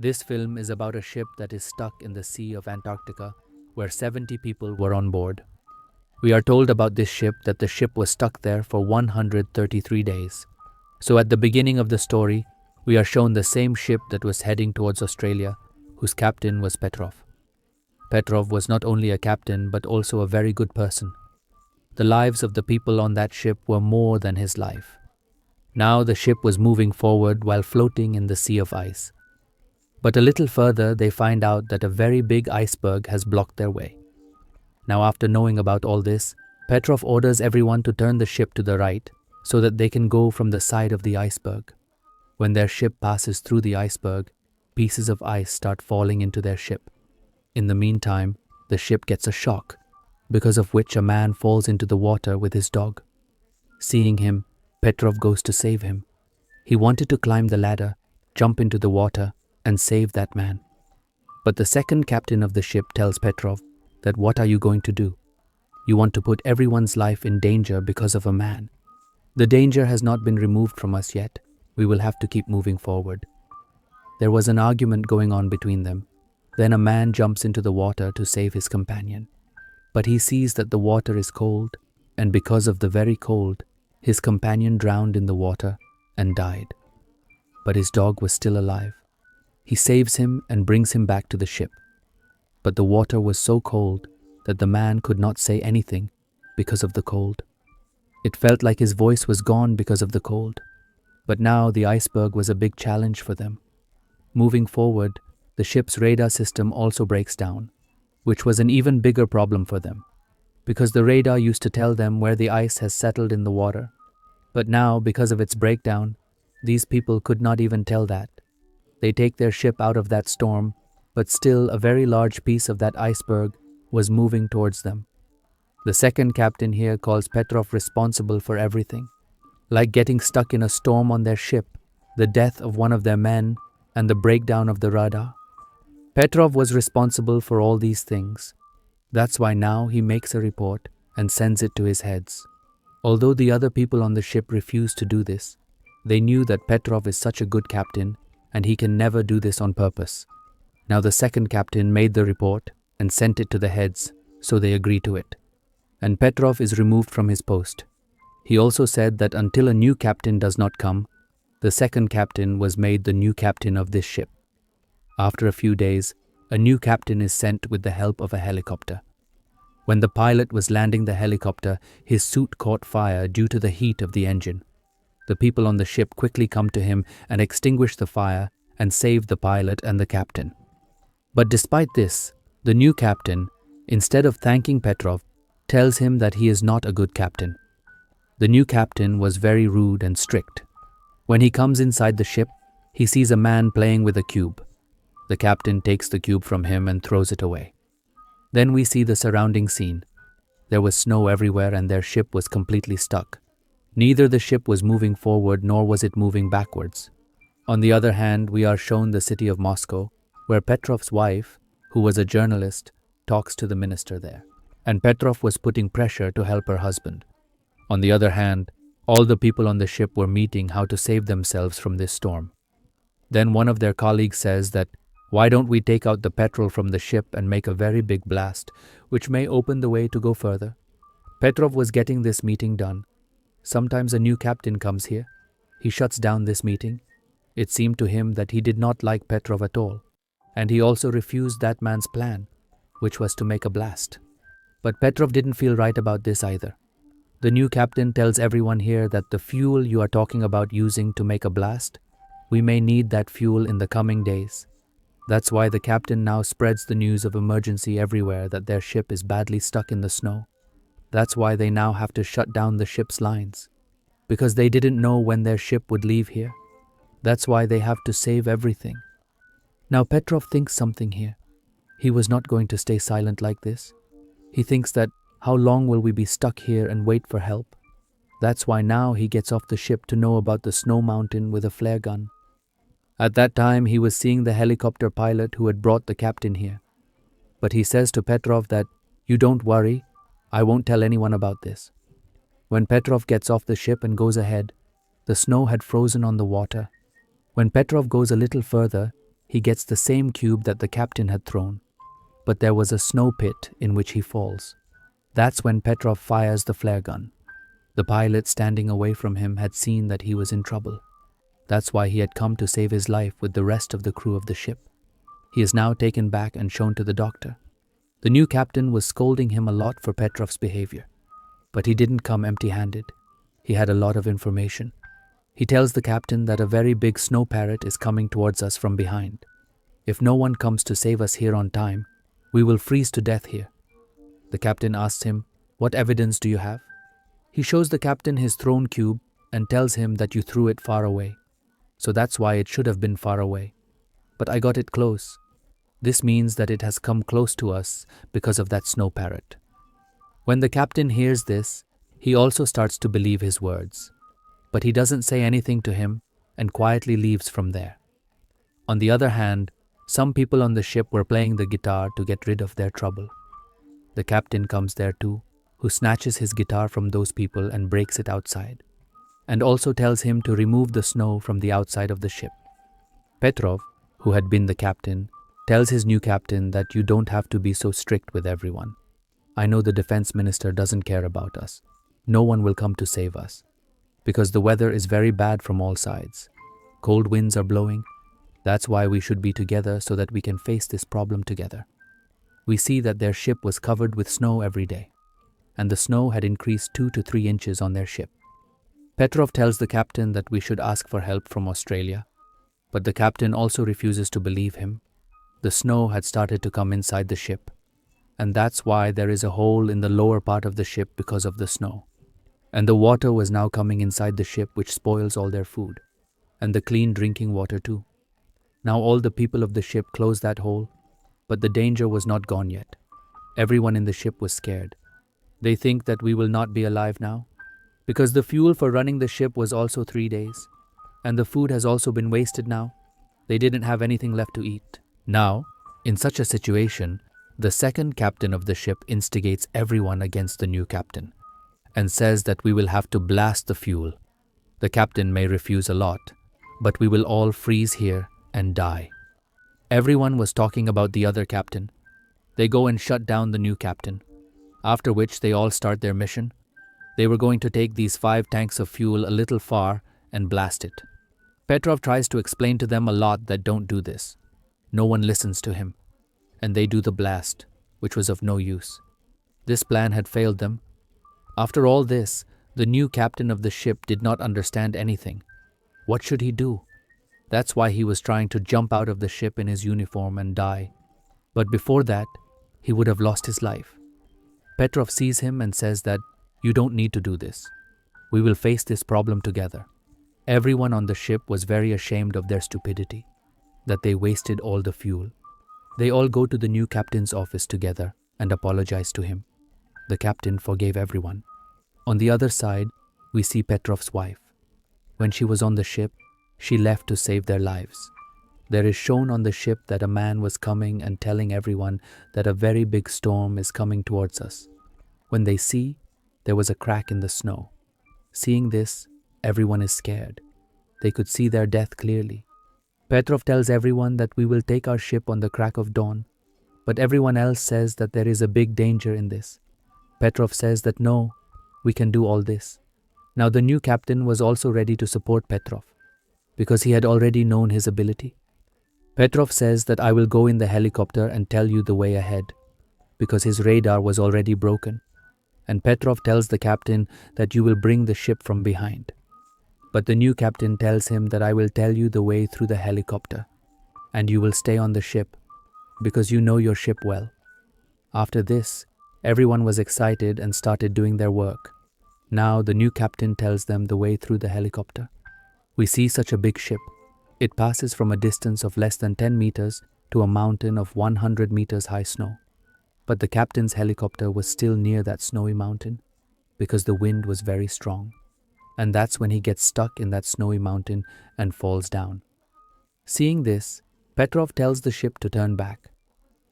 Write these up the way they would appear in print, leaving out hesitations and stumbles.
This film is about a ship that is stuck in the Sea of Antarctica, where 70 people were on board. We are told about this ship that the ship was stuck there for 133 days. So at the beginning of the story, we are shown the same ship that was heading towards Australia, whose captain was Petrov. Petrov was not only a captain, but also a very good person. The lives of the people on that ship were more than his life. Now the ship was moving forward while floating in the sea of ice. But a little further, they find out that a very big iceberg has blocked their way. Now, after knowing about all this, Petrov orders everyone to turn the ship to the right so that they can go from the side of the iceberg. When their ship passes through the iceberg, pieces of ice start falling into their ship. In the meantime, the ship gets a shock, because of which a man falls into the water with his dog. Seeing him, Petrov goes to save him. He wanted to climb the ladder, jump into the water, and save that man. But the second captain of the ship tells Petrov that what are you going to do? You want to put everyone's life in danger because of a man. The danger has not been removed from us yet. We will have to keep moving forward. There was an argument going on between them. Then a man jumps into the water to save his companion. But he sees that the water is cold, and because of the very cold, his companion drowned in the water and died. But his dog was still alive. He saves him and brings him back to the ship. But the water was so cold that the man could not say anything because of the cold. It felt like his voice was gone because of the cold. But now the iceberg was a big challenge for them. Moving forward, the ship's radar system also breaks down, which was an even bigger problem for them, because the radar used to tell them where the ice has settled in the water. But now, because of its breakdown, these people could not even tell that. They take their ship out of that storm, but still a very large piece of that iceberg was moving towards them. The second captain here calls Petrov responsible for everything, like getting stuck in a storm on their ship, the death of one of their men, and the breakdown of the radar. Petrov was responsible for all these things. That's why now he makes a report and sends it to his heads. Although the other people on the ship refused to do this, they knew that Petrov is such a good captain and he can never do this on purpose. Now the second captain made the report and sent it to the heads, so they agree to it. And Petrov is removed from his post. He also said that until a new captain does not come, the second captain was made the new captain of this ship. After a few days, a new captain is sent with the help of a helicopter. When the pilot was landing the helicopter, his suit caught fire due to the heat of the engine. The people on the ship quickly come to him and extinguish the fire and save the pilot and the captain. But despite this, the new captain, instead of thanking Petrov, tells him that he is not a good captain. The new captain was very rude and strict. When he comes inside the ship, he sees a man playing with a cube. The captain takes the cube from him and throws it away. Then we see the surrounding scene. There was snow everywhere and their ship was completely stuck. Neither the ship was moving forward nor was it moving backwards. On the other hand, we are shown the city of Moscow, where Petrov's wife, who was a journalist, talks to the minister there. And Petrov was putting pressure to help her husband. On the other hand, all the people on the ship were meeting how to save themselves from this storm. Then one of their colleagues says that, why don't we take out the petrol from the ship and make a very big blast, which may open the way to go further? Petrov was getting this meeting done. Sometimes a new captain comes here. He shuts down this meeting. It seemed to him that he did not like Petrov at all, and he also refused that man's plan, which was to make a blast. But Petrov didn't feel right about this either. The new captain tells everyone here that the fuel you are talking about using to make a blast, we may need that fuel in the coming days. That's why the captain now spreads the news of emergency everywhere that their ship is badly stuck in the snow. That's why they now have to shut down the ship's lines, because they didn't know when their ship would leave here. That's why they have to save everything. Now Petrov thinks something here. He was not going to stay silent like this. He thinks that, how long will we be stuck here and wait for help? That's why now he gets off the ship to know about the snow mountain with a flare gun. At that time, he was seeing the helicopter pilot who had brought the captain here. But he says to Petrov that, you don't worry, I won't tell anyone about this. When Petrov gets off the ship and goes ahead, the snow had frozen on the water. When Petrov goes a little further, he gets the same cube that the captain had thrown, but there was a snow pit in which he falls. That's when Petrov fires the flare gun. The pilot standing away from him had seen that he was in trouble. That's why he had come to save his life with the rest of the crew of the ship. He is now taken back and shown to the doctor. The new captain was scolding him a lot for Petrov's behavior, but he didn't come empty-handed. He had a lot of information. He tells the captain that a very big snow parrot is coming towards us from behind. If no one comes to save us here on time, we will freeze to death here. The captain asks him, "What evidence do you have?" He shows the captain his thrown cube and tells him that you threw it far away. So that's why it should have been far away. But I got it close. This means that it has come close to us because of that snow parrot. When the captain hears this, he also starts to believe his words. But he doesn't say anything to him and quietly leaves from there. On the other hand, some people on the ship were playing the guitar to get rid of their trouble. The captain comes there too, who snatches his guitar from those people and breaks it outside, and also tells him to remove the snow from the outside of the ship. Petrov, who had been the captain, tells his new captain that you don't have to be so strict with everyone. I know the defense minister doesn't care about us. No one will come to save us, because the weather is very bad from all sides. Cold winds are blowing. That's why we should be together so that we can face this problem together. We see that their ship was covered with snow every day, and the snow had increased 2 to 3 inches on their ship. Petrov tells the captain that we should ask for help from Australia, but the captain also refuses to believe him. The snow had started to come inside the ship, and that's why there is a hole in the lower part of the ship because of the snow. And the water was now coming inside the ship, which spoils all their food, and the clean drinking water too. Now all the people of the ship closed that hole, but the danger was not gone yet. Everyone in the ship was scared. They think that we will not be alive now, because the fuel for running the ship was also 3 days, and the food has also been wasted now. They didn't have anything left to eat. Now, in such a situation, the second captain of the ship instigates everyone against the new captain and says that we will have to blast the fuel. The captain may refuse a lot, but we will all freeze here and die. Everyone was talking about the other captain. They go and shut down the new captain, after which they all start their mission. They were going to take these 5 tanks of fuel a little far and blast it. Petrov tries to explain to them a lot that don't do this. No one listens to him, and they do the blast, which was of no use. This plan had failed them. After all this, the new captain of the ship did not understand anything. What should he do? That's why he was trying to jump out of the ship in his uniform and die. But before that, he would have lost his life. Petrov sees him and says that, "You don't need to do this. We will face this problem together." Everyone on the ship was very ashamed of their stupidity, that they wasted all the fuel. They all go to the new captain's office together and apologize to him. The captain forgave everyone. On the other side, we see Petrov's wife. When she was on the ship, she left to save their lives. There is shown on the ship that a man was coming and telling everyone that a very big storm is coming towards us. When they see, there was a crack in the snow. Seeing this, everyone is scared. They could see their death clearly. Petrov tells everyone that we will take our ship on the crack of dawn, but everyone else says that there is a big danger in this. Petrov says that no, we can do all this. Now the new captain was also ready to support Petrov, because he had already known his ability. Petrov says that I will go in the helicopter and tell you the way ahead, because his radar was already broken. And Petrov tells the captain that you will bring the ship from behind. But the new captain tells him that I will tell you the way through the helicopter, and you will stay on the ship, because you know your ship well. After this, everyone was excited and started doing their work. Now the new captain tells them the way through the helicopter. We see such a big ship. It passes from a distance of less than 10 meters to a mountain of 100 meters high snow. But the captain's helicopter was still near that snowy mountain because the wind was very strong. And that's when he gets stuck in that snowy mountain and falls down. Seeing this, Petrov tells the ship to turn back.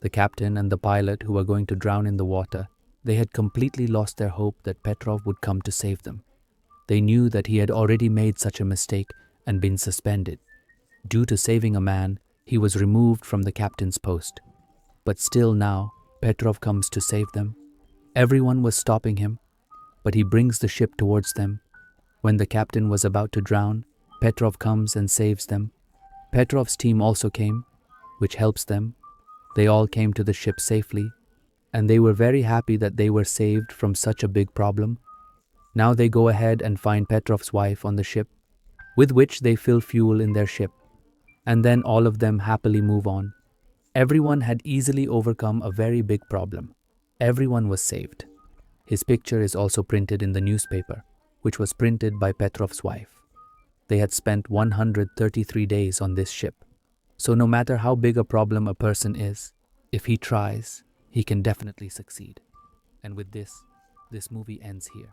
The captain and the pilot, who were going to drown in the water, they had completely lost their hope that Petrov would come to save them. They knew that he had already made such a mistake and been suspended. Due to saving a man, He was removed from the captain's post. But still now, Petrov comes to save them. Everyone was stopping him, but he brings the ship towards them. When the captain was about to drown, Petrov comes and saves them. Petrov's team also came, which helps them. They all came to the ship safely, and they were very happy that they were saved from such a big problem. Now they go ahead and find Petrov's wife on the ship, with which they fill fuel in their ship, and then all of them happily move on. Everyone had easily overcome a very big problem. Everyone was saved. His picture is also printed in the newspaper, which was printed by Petrov's wife. They had spent 133 days on this ship. So no matter how big a problem a person is, if he tries, he can definitely succeed. And with this movie ends here.